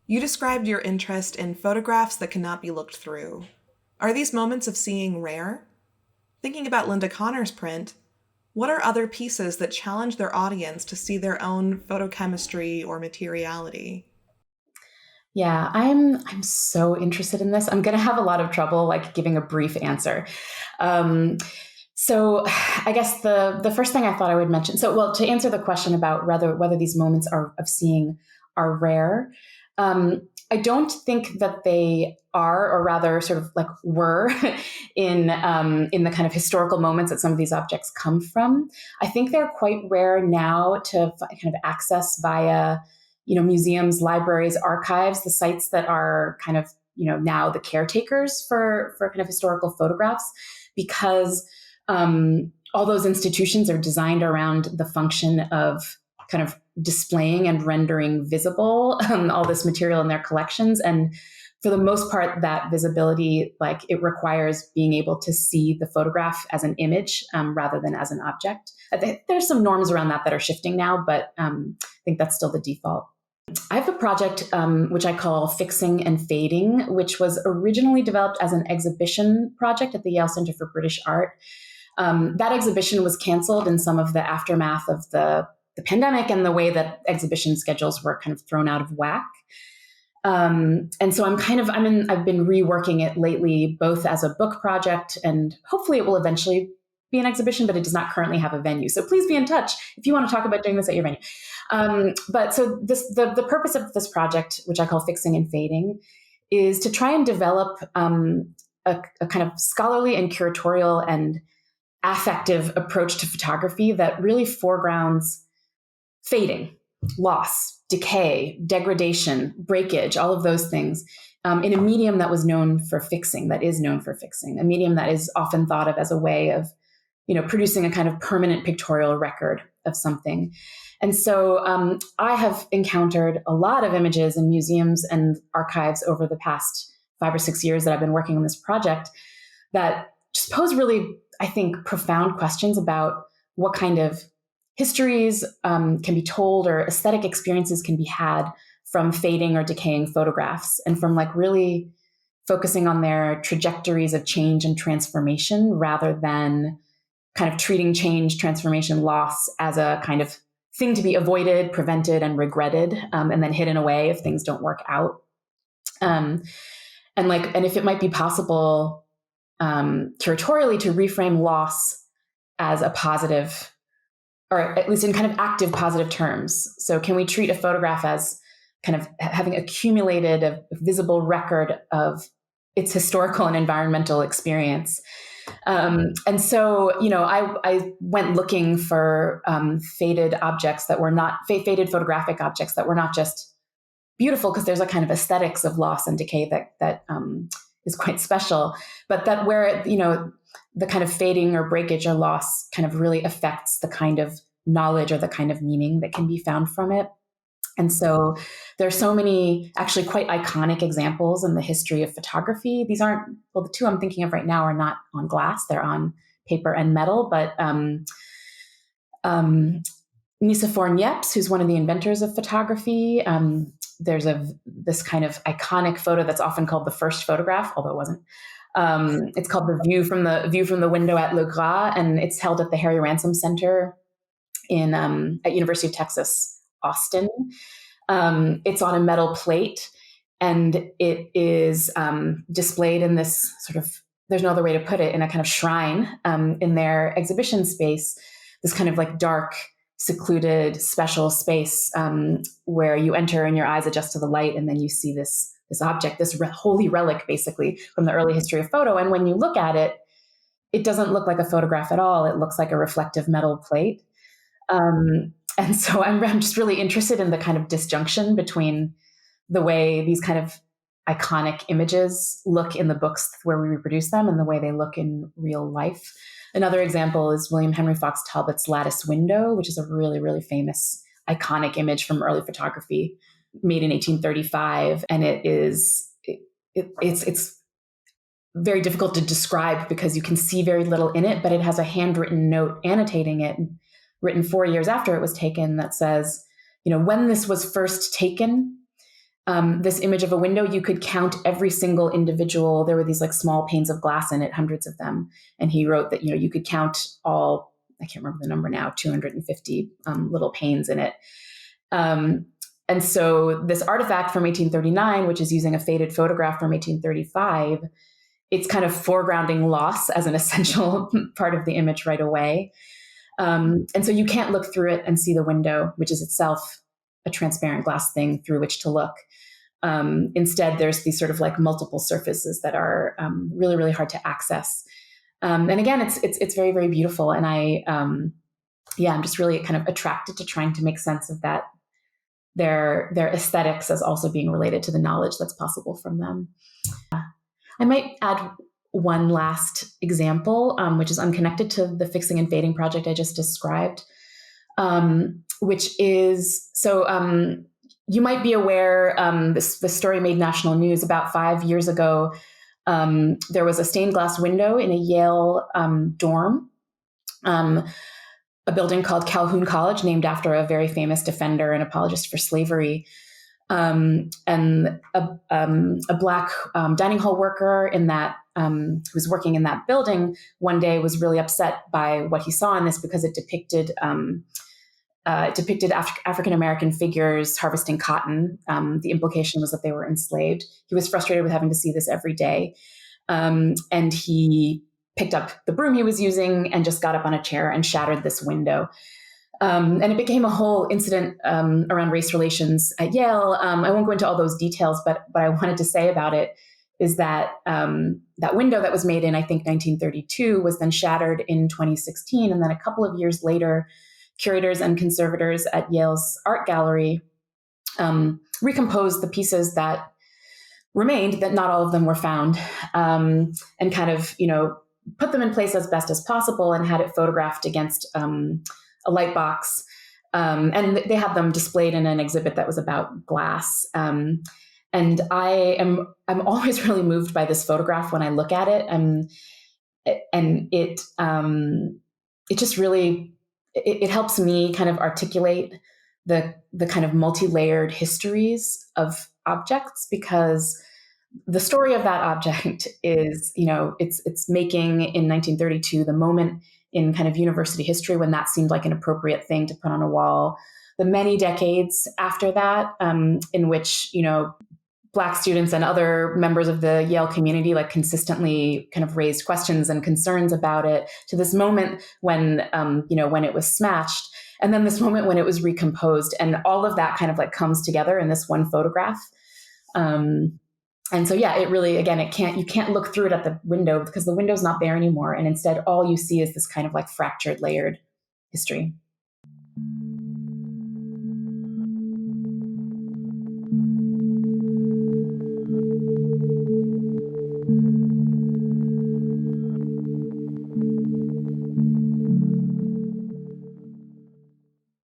You described your interest in photographs that cannot be looked through. Are these moments of seeing rare? Thinking about Linda Connor's print, what are other pieces that challenge their audience to see their own photochemistry or materiality? Yeah, I'm so interested in this. I'm going to have a lot of trouble like giving a brief answer. Um, so I guess the first thing I thought I would mention. So well, to answer the question about whether these moments are of seeing are rare, I don't think that they are, or rather, sort of like were, in the kind of historical moments that some of these objects come from. I think they're quite rare now to kind of access via museums, libraries, archives, the sites that are kind of now the caretakers for kind of historical photographs, because all those institutions are designed around the function of kind of displaying and rendering visible all this material in their collections. And for the most part, that visibility, like, it requires being able to see the photograph as an image rather than as an object. There's some norms around that are shifting now, but I think that's still the default. I have a project which I call Fixing and Fading, which was originally developed as an exhibition project at the Yale Center for British Art. That exhibition was canceled in some of the aftermath of the pandemic and the way that exhibition schedules were kind of thrown out of whack. And so I've been reworking it lately, both as a book project, and hopefully it will eventually be an exhibition, but it does not currently have a venue. So please be in touch if you want to talk about doing this at your venue. But so the purpose of this project, which I call Fixing and Fading, is to try and develop a kind of scholarly and curatorial and affective approach to photography that really foregrounds fading, loss, decay, degradation, breakage, all of those things, in a medium that was known for fixing, that is known for fixing, a medium that is often thought of as a way of, producing a kind of permanent pictorial record of something. And so I have encountered a lot of images in museums and archives over the past 5 or 6 years that I've been working on this project that just pose really, I think, profound questions about what kind of histories can be told, or aesthetic experiences can be had from fading or decaying photographs, and from like really focusing on their trajectories of change and transformation rather than kind of treating change, transformation, loss as a kind of thing to be avoided, prevented, and regretted, and then hidden away if things don't work out. And if it might be possible curatorially to reframe loss as a positive, or at least in kind of active positive terms. So can we treat a photograph as kind of having accumulated a visible record of its historical and environmental experience? And so, I went looking for faded objects that were not faded photographic objects that were not just beautiful, because there's a kind of aesthetics of loss and decay that is quite special, but that where, the kind of fading or breakage or loss kind of really affects the kind of knowledge or the kind of meaning that can be found from it. And so there are so many actually quite iconic examples in the history of photography. These aren't, well, the two I'm thinking of right now are not on glass, they're on paper and metal, but Nicephore Niepce, who's one of the inventors of photography, there's this kind of iconic photo that's often called the first photograph, although it wasn't. It's called the view from the window at Le Gras, and it's held at the Harry Ransom Center at University of Texas, Austin. It's on a metal plate, and it is displayed in this sort of, there's no other way to put it, in a kind of shrine in their exhibition space, this kind of like dark, secluded, special space where you enter and your eyes adjust to the light, and then you see this object, this holy relic, basically, from the early history of photo. And when you look at it, it doesn't look like a photograph at all. It looks like a reflective metal plate. And so I'm just really interested in the kind of disjunction between the way these kind of iconic images look in the books where we reproduce them and the way they look in real life. Another example is William Henry Fox Talbot's lattice window, which is a really, really famous, iconic image from early photography, made in 1835. And it's very difficult to describe because you can see very little in it, but it has a handwritten note annotating it, written 4 years after it was taken, that says, when this was first taken, this image of a window, you could count every single individual. There were these like small panes of glass in it, hundreds of them. And he wrote that, you could count all, I can't remember the number now, 250 little panes in it. And so this artifact from 1839, which is using a faded photograph from 1835, it's kind of foregrounding loss as an essential part of the image right away. And so you can't look through it and see the window, which is itself a transparent glass thing through which to look. Instead, there's these sort of like multiple surfaces that are really, really hard to access. And again, it's very, very beautiful. And I'm just really kind of attracted to trying to make sense of that, their aesthetics as also being related to the knowledge that's possible from them. I might add one last example, which is unconnected to the fixing and fading project I just described, which is, you might be aware, this story made national news about 5 years ago. There was a stained glass window in a Yale dorm, a building called Calhoun College, named after a very famous defender and apologist for slavery. And a Black dining hall worker in that who was working in that building one day was really upset by what he saw in this because it depicted African American figures harvesting cotton. The implication was that they were enslaved. He was frustrated with having to see this every day, and he picked up the broom he was using and just got up on a chair and shattered this window. And it became a whole incident around race relations at Yale. I won't go into all those details, but what I wanted to say about it is that that window that was made in, I think, 1932 was then shattered in 2016. And then a couple of years later, curators and conservators at Yale's art gallery recomposed the pieces that remained, that not all of them were found, and kind of, put them in place as best as possible and had it photographed against a light box. And they had them displayed in an exhibit that was about glass. And I'm always really moved by this photograph when I look at it. And it just really, it helps me kind of articulate the kind of multi-layered histories of objects, because the story of that object is, it's making in 1932 the moment in kind of university history when that seemed like an appropriate thing to put on a wall. The many decades after that, in which, Black students and other members of the Yale community like consistently kind of raised questions and concerns about it, to this moment when, when it was smashed, and then this moment when it was recomposed, and all of that kind of like comes together in this one photograph. And so, it really, again, you can't look through it at the window because the window's not there anymore. And instead, all you see is this kind of like fractured, layered history.